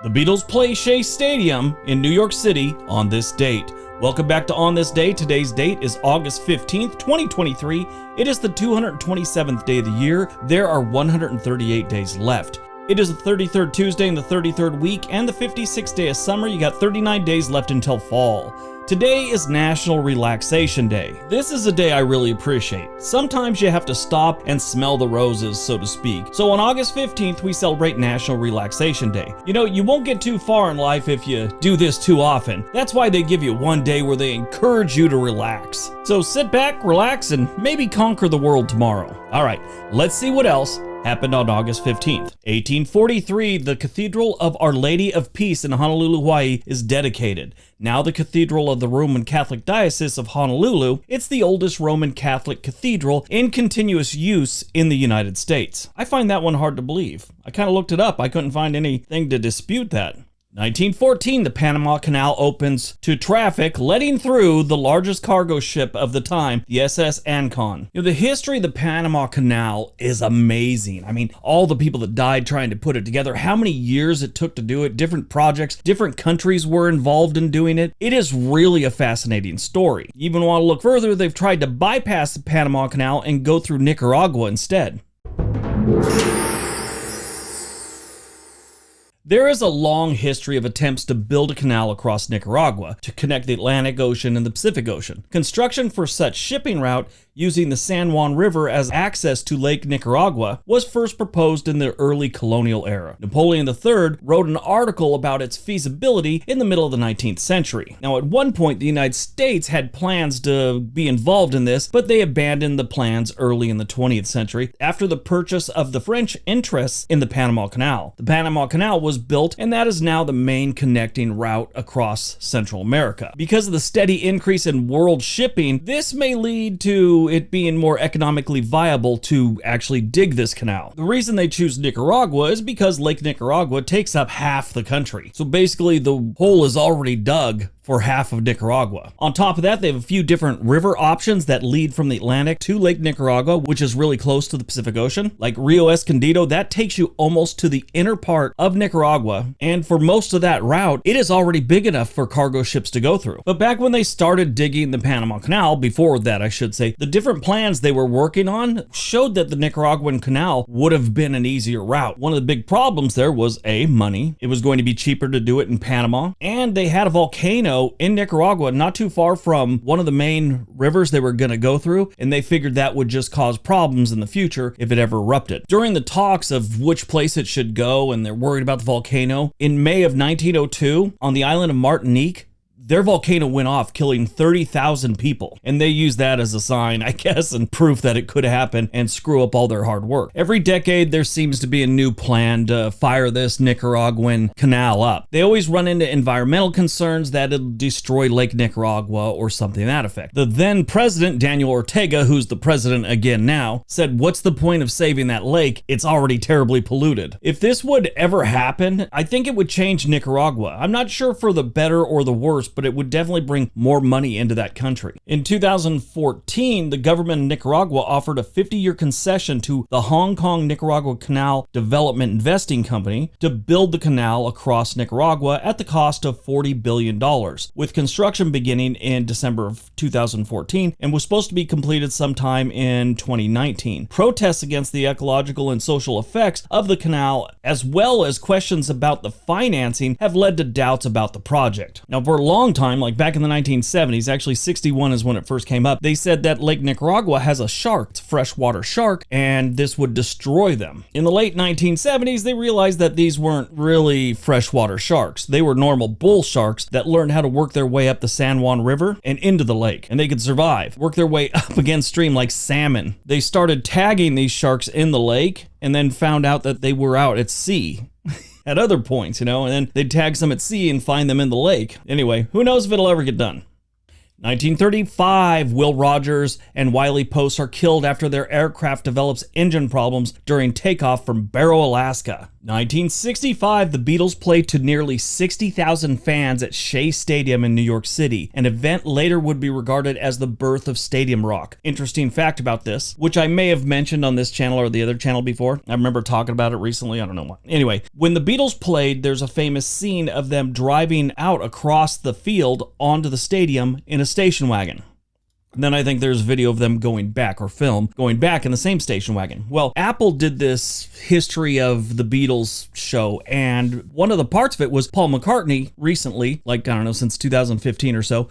The Beatles play Shea Stadium in New York City on this date. Welcome back to On This Day. Today's date is August 15th, 2023. It is the 227th day of the year. There are 138 days left. It is the 33rd Tuesday in the 33rd week and the 56th day of summer. You got 39 days left until fall. Today is National Relaxation Day. This is a day I really appreciate. Sometimes you have to stop and smell the roses, so to speak. So on August 15th, we celebrate National Relaxation Day. You know, you won't get too far in life if you do this too often. That's why they give you one day where they encourage you to relax. So sit back, relax, and maybe conquer the world tomorrow. All right, let's see what else happened on August 15th. 1843, the Cathedral of Our Lady of Peace in Honolulu, Hawaii is dedicated. Now the Cathedral of the Roman Catholic Diocese of Honolulu, it's the oldest Roman Catholic cathedral in continuous use in the United States. I find that one hard to believe. I kind of looked it up. I couldn't find anything to dispute that. 1914, the Panama Canal opens to traffic, letting through the largest cargo ship of the time, the SS Ancon. You know, the history of the Panama Canal is amazing. I mean, all the people that died trying to put it together, how many years it took to do it, different projects, different countries were involved in doing it. It is really a fascinating story. You even want to look further, they've tried to bypass the Panama Canal and go through Nicaragua instead. There is a long history of attempts to build a canal across Nicaragua to connect the Atlantic Ocean and the Pacific Ocean. Construction for such shipping route using the San Juan River as access to Lake Nicaragua was first proposed in the early colonial era. Napoleon III wrote an article about its feasibility in the middle of the 19th century. Now, at one point, the United States had plans to be involved in this, but they abandoned the plans early in the 20th century after the purchase of the French interests in the Panama Canal. The Panama Canal was built, and that is now the main connecting route across Central America. Because of the steady increase in world shipping, this may lead to it being more economically viable to actually dig this canal. The reason they choose Nicaragua is because Lake Nicaragua takes up half the country. So basically the hole is already dug for half of Nicaragua. On top of that, they have a few different river options that lead from the Atlantic to Lake Nicaragua, which is really close to the Pacific Ocean. Like Rio Escondido, that takes you almost to the inner part of Nicaragua, and for most of that route, it is already big enough for cargo ships to go through. But back when they started digging the Panama Canal, before that I should say, the different plans they were working on showed that the Nicaraguan Canal would have been an easier route. One of the big problems there was money. It was going to be cheaper to do it in Panama, and they had a volcano in Nicaragua, not too far from one of the main rivers they were going to go through, and they figured that would just cause problems in the future if it ever erupted. During the talks of which place it should go, and they're worried about the volcano, in May of 1902, on the island of Martinique, their volcano went off, killing 30,000 people. And they used that as a sign, I guess, and proof that it could happen and screw up all their hard work. Every decade, there seems to be a new plan to fire this Nicaraguan canal up. They always run into environmental concerns that it'll destroy Lake Nicaragua or something to that effect. The then president, Daniel Ortega, who's the president again now, said, "What's the point of saving that lake? It's already terribly polluted." If this would ever happen, I think it would change Nicaragua. I'm not sure for the better or the worse, but it would definitely bring more money into that country. In 2014, the government of Nicaragua offered a 50-year concession to the Hong Kong Nicaragua Canal Development Investing Company to build the canal across Nicaragua at the cost of $40 billion, with construction beginning in December of 2014 and was supposed to be completed sometime in 2019. Protests against the ecological and social effects of the canal, as well as questions about the financing, have led to doubts about the project. Now, for a long time, like back in the 1970s, actually 61 is when it first came up, they said that Lake Nicaragua has a shark, it's a freshwater shark, and this would destroy them. In the late 1970s, they realized that these weren't really freshwater sharks. They were normal bull sharks that learned how to work their way up the San Juan River and into the lake, and they could survive, work their way up against stream like salmon. They started tagging these sharks in the lake and then found out that they were out at sea. At other points, and then they'd tag some at sea and find them in the lake. Anyway, who knows if it'll ever get done. 1935, Will Rogers and Wiley Post are killed after their aircraft develops engine problems during takeoff from Barrow, Alaska. 1965, the Beatles played to nearly 60,000 fans at Shea Stadium in New York City, an event later would be regarded as the birth of stadium rock. Interesting fact about this, which I may have mentioned on this channel or the other channel before. I remember talking about it recently, I don't know why. Anyway, when the Beatles played, there's a famous scene of them driving out across the field onto the stadium in a station wagon. And then I think there's a video of them going back, or film, going back in the same station wagon. Well, Apple did this history of the Beatles show, and one of the parts of it was Paul McCartney recently, like, I don't know, since 2015 or so,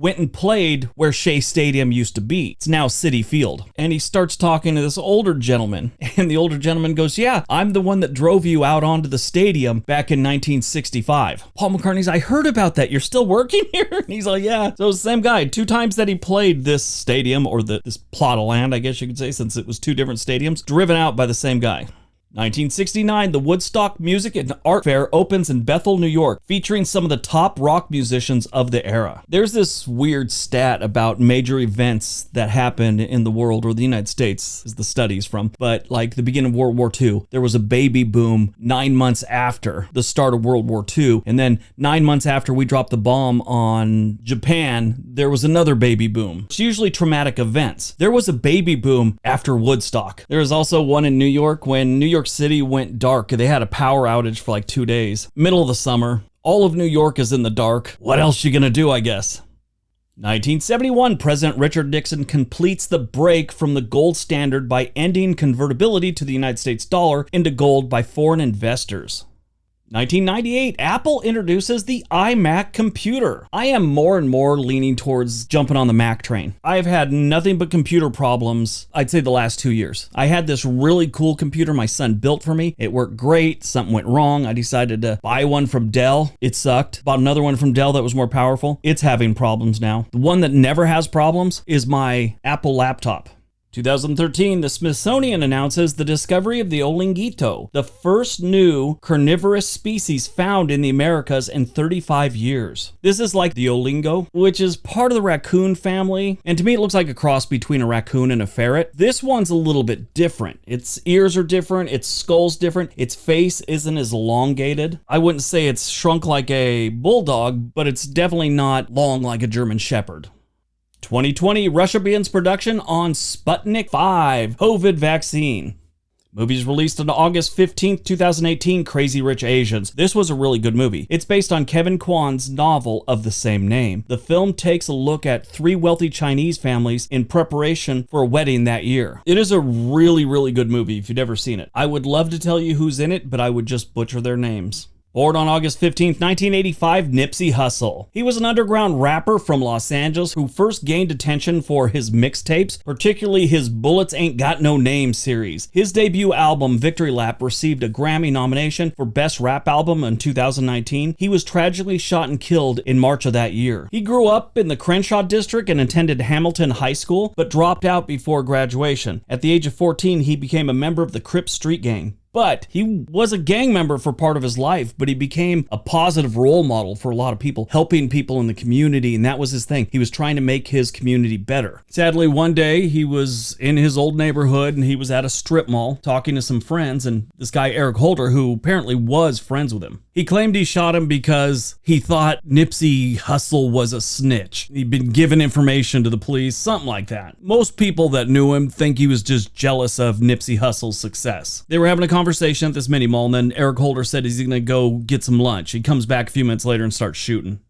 went and played where Shea Stadium used to be. It's now Citi Field. And he starts talking to this older gentleman, and the older gentleman goes, yeah, I'm the one that drove you out onto the stadium back in 1965. Paul McCartney's, I heard about that. You're still working here? And he's like, yeah. So it's the same guy. 2 times that he played this stadium, or this plot of land, I guess you could say, since it was 2 different stadiums, driven out by the same guy. 1969, the Woodstock Music and Art Fair opens in Bethel, New York, featuring some of the top rock musicians of the era. There's this weird stat about major events that happened in the world, or the United States is the studies from, but like the beginning of World War II, there was a baby boom 9 months after the start of World War II, and then 9 months after we dropped the bomb on Japan, there was another baby boom. It's usually traumatic events. There was a baby boom after Woodstock. There was also one in New York when New York City went dark. They had a power outage for like 2 days. Middle of the summer. All of New York is in the dark. What else you gonna do, I guess? 1971, President Richard Nixon completes the break from the gold standard by ending convertibility to the United States dollar into gold by foreign investors. 1998, Apple introduces the iMac computer. I am more and more leaning towards jumping on the Mac train. I've had nothing but computer problems, I'd say the last 2 years. I had this really cool computer my son built for me. It worked great. Something went wrong. I decided to buy one from Dell. It sucked. Bought another one from Dell that was more powerful. It's having problems now. The one that never has problems is my Apple laptop. 2013, the Smithsonian announces the discovery of the Olinguito, the first new carnivorous species found in the Americas in 35 years. This is like the Olingo, which is part of the raccoon family, and to me it looks like a cross between a raccoon and a ferret. This one's a little bit different. Its ears are different, its skull's different, its face isn't as elongated. I wouldn't say it's shrunk like a bulldog, but it's definitely not long like a German Shepherd. 2020, Russia begins production on Sputnik 5 COVID vaccine. Movies released on August 15th, 2018, Crazy Rich Asians. This was a really good movie. It's based on Kevin Kwan's novel of the same name. The film takes a look at 3 wealthy Chinese families in preparation for a wedding that year. It is a really, really good movie if you've never seen it. I would love to tell you who's in it, but I would just butcher their names. Born on August 15th, 1985, Nipsey Hussle. He was an underground rapper from Los Angeles who first gained attention for his mixtapes, particularly his Bullets Ain't Got No Name series. His debut album, Victory Lap, received a Grammy nomination for Best Rap Album in 2019. He was tragically shot and killed in March of that year. He grew up in the Crenshaw district and attended Hamilton High School, but dropped out before graduation. At the age of 14, he became a member of the Crips Street Gang. But he was a gang member for part of his life, but he became a positive role model for a lot of people, helping people in the community, and that was his thing. He was trying to make his community better. Sadly, one day he was in his old neighborhood and he was at a strip mall talking to some friends, and this guy Eric Holder, who apparently was friends with him, he claimed he shot him because he thought Nipsey Hussle was a snitch. He'd been given information to the police, something like that. Most people that knew him think he was just jealous of Nipsey Hussle's success. They were having a conversation at this mini mall, and then Eric Holder said he's gonna go get some lunch. He comes back a few minutes later and starts shooting.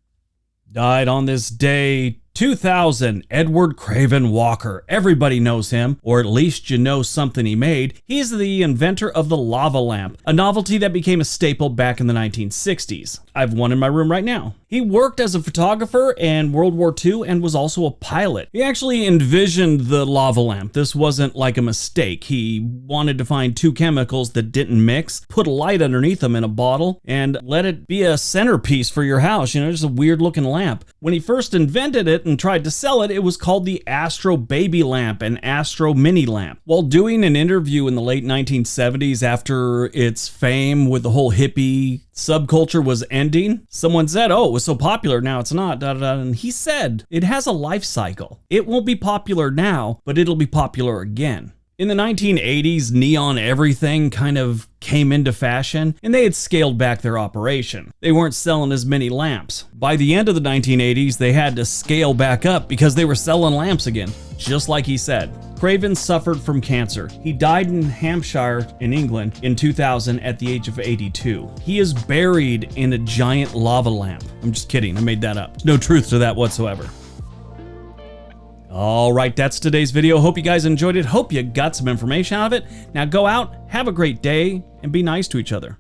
Died on this day, 2000, Edward Craven Walker. Everybody knows him, or at least you know something he made. He's the inventor of the lava lamp, a novelty that became a staple back in the 1960s. I have one in my room right now. He worked as a photographer in World War II and was also a pilot. He actually envisioned the lava lamp. This wasn't like a mistake. He wanted to find 2 chemicals that didn't mix, put a light underneath them in a bottle, and let it be a centerpiece for your house. You know, just a weird looking lamp. When he first invented it and tried to sell it, it was called the Astro Baby Lamp and Astro Mini Lamp. While doing an interview in the late 1970s after its fame with the whole hippie subculture was ending, someone said, oh, it was so popular, now it's not, and he said, it has a life cycle. It won't be popular now, but it'll be popular again. In the 1980s, neon everything kind of came into fashion, and they had scaled back their operation. They weren't selling as many lamps. By the end of the 1980s, they had to scale back up because they were selling lamps again, just like he said. Craven suffered from cancer. He died in Hampshire in England in 2000 at the age of 82. He is buried in a giant lava lamp. I'm just kidding, I made that up. No truth to that whatsoever. All right, that's today's video. Hope you guys enjoyed it. Hope you got some information out of it. Now go out, have a great day, and be nice to each other.